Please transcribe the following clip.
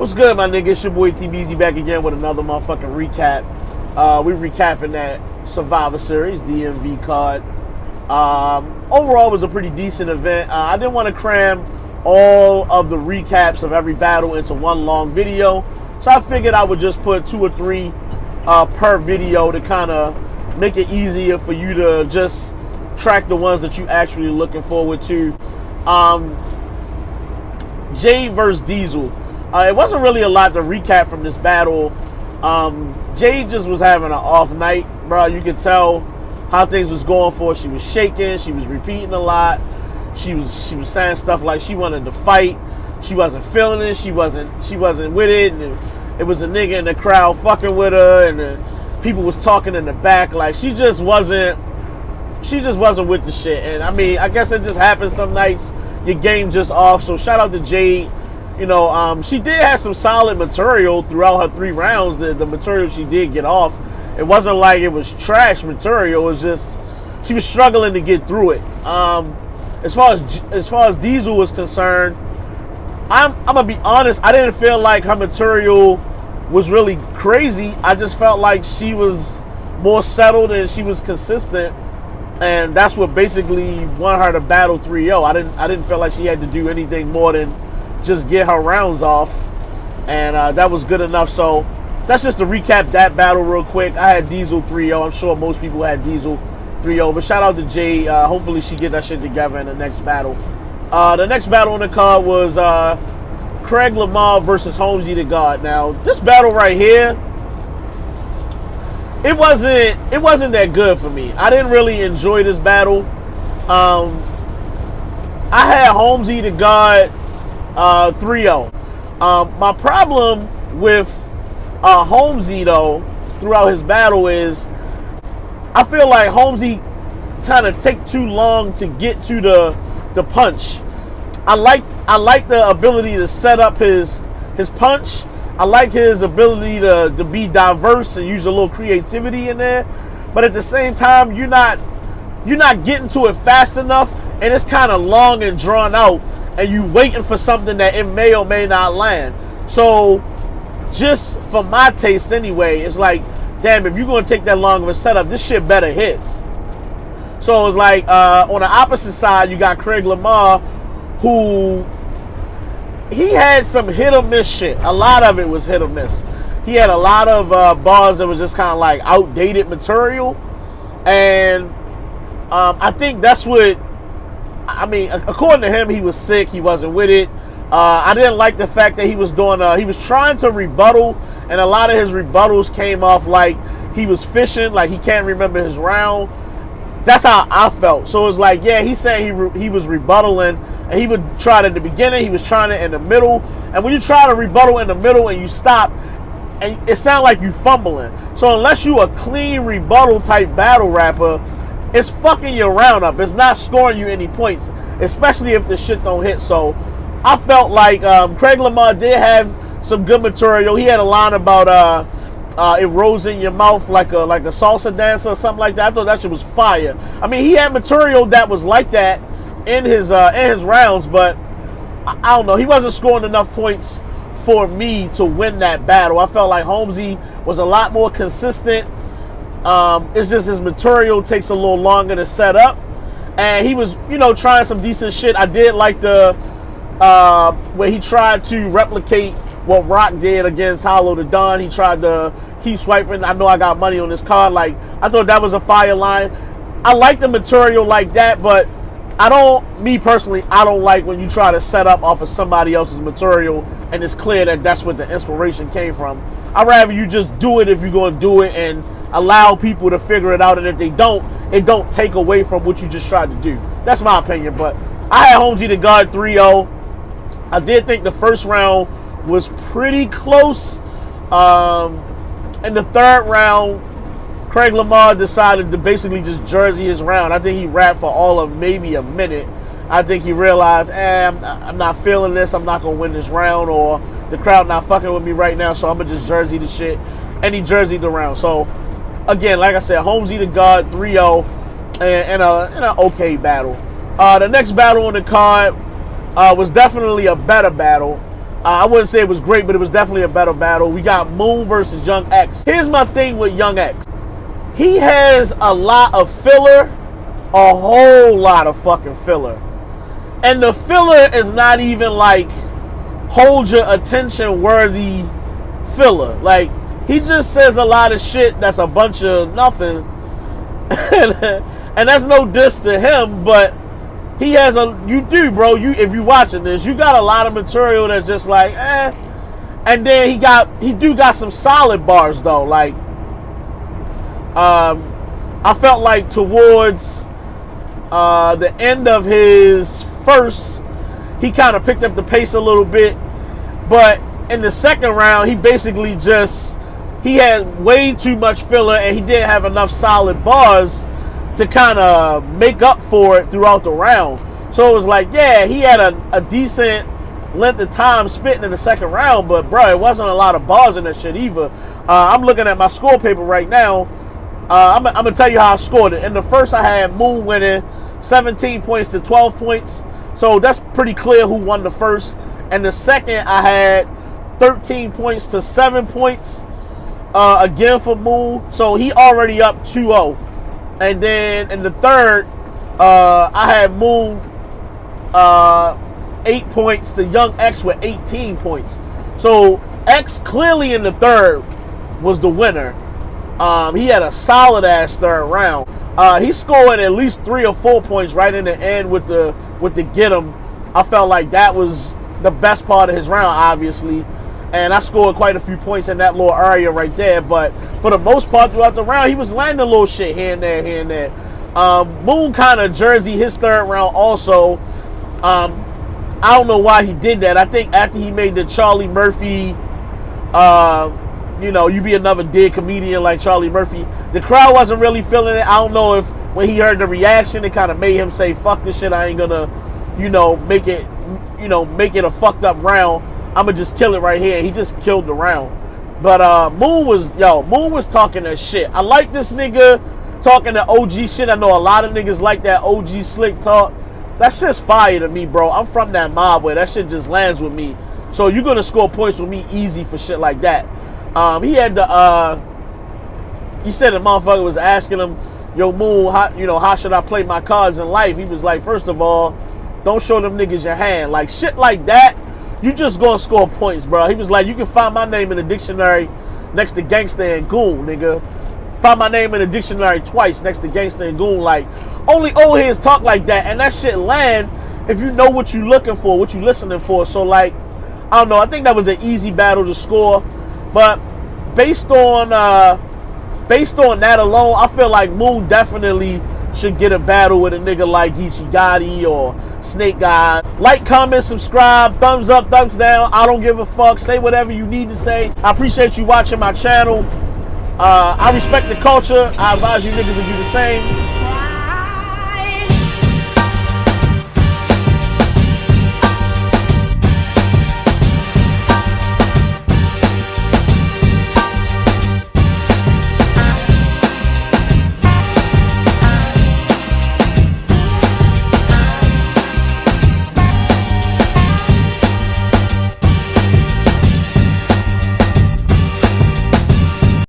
What's good, my nigga? It's your boy TBZ back again with another motherfucking recap. We recapping that Survivor Series DMV card. Overall, it was a pretty decent event. I didn't want to cram all of the recaps of every battle into one long video, so I figured I would just put 2 or 3 per video to kind of make it easier for you to just track the ones that you actually looking forward to. Jade versus Diesel. It wasn't really a lot to recap from this battle. Jade just was having an off night, bro. You could tell how things was going for her. She was shaking. She was repeating a lot. She was saying stuff like she wanted to fight. She wasn't feeling it. She wasn't with it. And it was a nigga in the crowd fucking with her, and people was talking in the back. Like she just wasn't with the shit. And I mean, I guess it just happens some nights. Your game just off. So shout out to Jade. You know, she did have some solid material throughout her 3 rounds. The material she did get off, it wasn't like it was trash material. It was just she was struggling to get through it. As far as Diesel was concerned, I'm gonna be honest. I didn't feel like her material was really crazy. I just felt like she was more settled and she was consistent, and that's what basically won her the battle 3-0. I didn't feel like she had to do anything more than just get her rounds off, and that was good enough. So that's just to recap that battle real quick. I had Diesel 3-0. I'm sure most people had Diesel 3-0, but shout out to Jay. Hopefully she get that shit together in the next battle. The next battle on the card was Craig Lamar versus Holmzie the God. Now this battle right here, it wasn't that good for me. I didn't really enjoy this battle. I had Holmzie the God 3-0. My problem with Holmzie though throughout his battle is I feel like Holmzie kind of take too long to get to the punch. I like the ability to set up his punch. I like his ability to be diverse and use a little creativity in there, but at the same time you're not getting to it fast enough, and it's kind of long and drawn out, and you waiting for something that it may or may not land. So just for my taste anyway, it's like, damn, if you're going to take that long of a setup, this shit better hit. So it's like on the opposite side, you got Craig Lamar, who he had some hit or miss shit. A lot of it was hit or miss. He had a lot of bars that was just kind of like outdated material, and I think that's what, I mean, according to him, he was sick. He wasn't with it. I didn't like the fact that he was trying to rebuttal, and a lot of his rebuttals came off like he was fishing, like he can't remember his round. That's how I felt. So it's like, yeah, he's saying he was rebuttaling, and he would try it at the beginning, he was trying it in the middle, and when you try to rebuttal in the middle and you stop, and it sounds like you fumbling. So unless you a clean rebuttal type battle rapper, it's fucking your round up. It's not scoring you any points, especially if the shit don't hit. So I felt like Craig Lamar did have some good material. He had a line about it rolls in your mouth like a salsa dancer or something like that. I thought that shit was fire. I mean, he had material that was like that in his rounds, but I don't know. He wasn't scoring enough points for me to win that battle. I felt like Holmzie was a lot more consistent. It's just his material takes a little longer to set up, and he was, trying some decent shit. I did like the where he tried to replicate what Rock did against Hollow the Don. He tried to keep swiping. I know I got money on this card. Like, I thought that was a fire line. I like the material like that, but me personally, I don't like when you try to set up off of somebody else's material and it's clear that that's where the inspiration came from. I'd rather you just do it if you're going to do it, and allow people to figure it out, and if they don't, it don't take away from what you just tried to do. That's my opinion. But I had Holmzie the God 3-0. I did think the first round was pretty close. In the third round, Craig Lamar decided to basically just jersey his round. I think he rapped for all of maybe a minute. I think he realized, I'm not feeling this. I'm not going to win this round, or the crowd not fucking with me right now, so I'm going to just jersey the shit. And he jerseyed the round. So again, like I said, Holmzie the God 3-0 and an okay battle. The next battle on the card was definitely a better battle. I wouldn't say it was great, but it was definitely a better battle. We got Moon versus Young X. Here's my thing with Young X. He has a lot of filler, a whole lot of fucking filler. And the filler is not even like hold your attention worthy filler. Like, he just says a lot of shit that's a bunch of nothing. And that's no diss to him, but he has you do, bro. If you watching this, you got a lot of material that's just like, eh. And then he do got some solid bars though. Like, I felt like towards the end of his first, he kind of picked up the pace a little bit, but in the second round, he basically he had way too much filler, and he didn't have enough solid bars to kind of make up for it throughout the round. So it was like, yeah, he had a decent length of time spitting in the second round, but bro, it wasn't a lot of bars in that shit either. I'm looking at my score paper right now. I'm gonna tell you how I scored it. In the first, I had Moon winning 17 points to 12 points. So that's pretty clear who won the first. And the second, I had 13 points to 7 points. Again for Moon. So he already up 2-0. And then in the third, I had Moon 8 points to Young X with 18 points. So X clearly in the third was the winner. He had a solid ass third round. He scored at least 3 or 4 points right in the end with the get him. I felt like that was the best part of his round, obviously. And I scored quite a few points in that little area right there. But for the most part throughout the round, he was landing a little shit here and there, here and there. Moon kind of jersey his third round also. I don't know why he did that. I think after he made the Charlie Murphy, you be another dead comedian like Charlie Murphy, the crowd wasn't really feeling it. I don't know if when he heard the reaction, it kind of made him say, fuck this shit, I ain't gonna, make it a fucked up round. I'm gonna just kill it right here. He just killed the round. But Moon was talking that shit. I like this nigga talking that OG shit. I know a lot of niggas like that OG slick talk. That shit's fire to me, bro. I'm from that mob where that shit just lands with me. So you're gonna score points with me easy for shit like that. He had he said the motherfucker was asking him, yo, Moon, how should I play my cards in life? He was like, first of all, don't show them niggas your hand. Like, shit like that, you just gonna score points, bro. He was like, you can find my name in the dictionary next to gangster and goon, nigga. Find my name in the dictionary twice next to gangster and goon. Like, only old heads talk like that, and that shit land if you know what you looking for, what you listening for. So, like, I don't know. I think that was an easy battle to score, but based on that alone, I feel like Moon definitely should get a battle with a nigga like Geechee Gotti or Snake Guy. Like, comment, subscribe, thumbs up, thumbs down. I don't give a fuck. Say whatever you need to say. I appreciate you watching my channel. I respect the culture. I advise you niggas to do the same.